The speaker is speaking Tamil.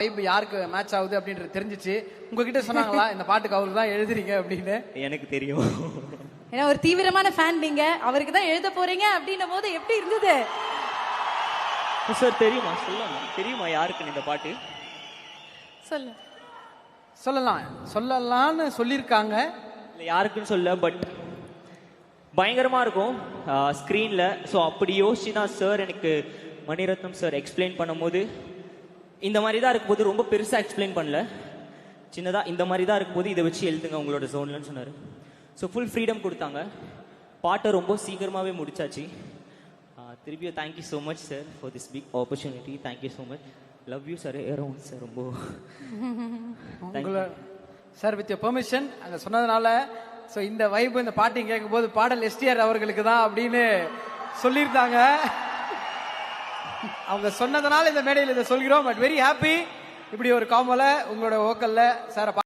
வைப் யாருக்கு மேட்ச் ஆகுது அப்படின்றது தெரிஞ்சிச்சு. உங்ககிட்ட சொன்னாங்களா இந்த பாட்டுக்கு அவருக்கு தான் எழுதுறீங்க அப்படின்னு? எனக்கு தெரியும். ஏன்னா ஒரு தீவிரமான ஃபேன் நீங்க, அவருக்கு தான் எழுத போறீங்க அப்படின்னும் போது எப்படி இருந்தது? சார் தெரியுமா, சொல்லலாம் தெரியுமா யாருக்கு இந்த பாட்டு? சொல்லு. சொல்லலாம்னு சொல்லியிருக்காங்க. இல்லை யாருக்குன்னு சொல்ல, பட் பயங்கரமாக இருக்கும் ஸ்க்ரீனில். ஸோ அப்படி யோசிச்சு தான் சார் எனக்கு மணிரத்னம் சார் எக்ஸ்பிளைன் பண்ணும்போது இந்த மாதிரி தான் இருக்கும்போது ரொம்ப பெருசாக எக்ஸ்பிளைன் பண்ணல, சின்னதாக இந்த மாதிரி தான் இருக்கும்போது இதை வச்சு எழுதுங்க உங்களோட ஜோன்லன்னு சொன்னார். ஸோ ஃபுல் ஃப்ரீடம் கொடுத்தாங்க. பாட்டை ரொம்ப சீக்கிரமாகவே முடிச்சாச்சு. திருப்பியும் thank you so much sir for this big opportunity. Thank you so much. Love you sir. ஏரோன் சார் ரொம்ப சார் வித் பெர்மிஷன் அங்கே சொன்னதுனால ஸோ இந்த வைப் இந்த பாட்டிங் கேட்கும்போது பாடல் எஸ்டிஆர் அவர்களுக்கு தான் அப்படின்னு சொல்லியிருந்தாங்க. அவங்க சொன்னதுனால இந்த மேடையில் இதை சொல்கிறோம். பட் வெரி ஹாப்பி இப்படி ஒரு காம்போல உங்களோட வோக்கல்ல சார்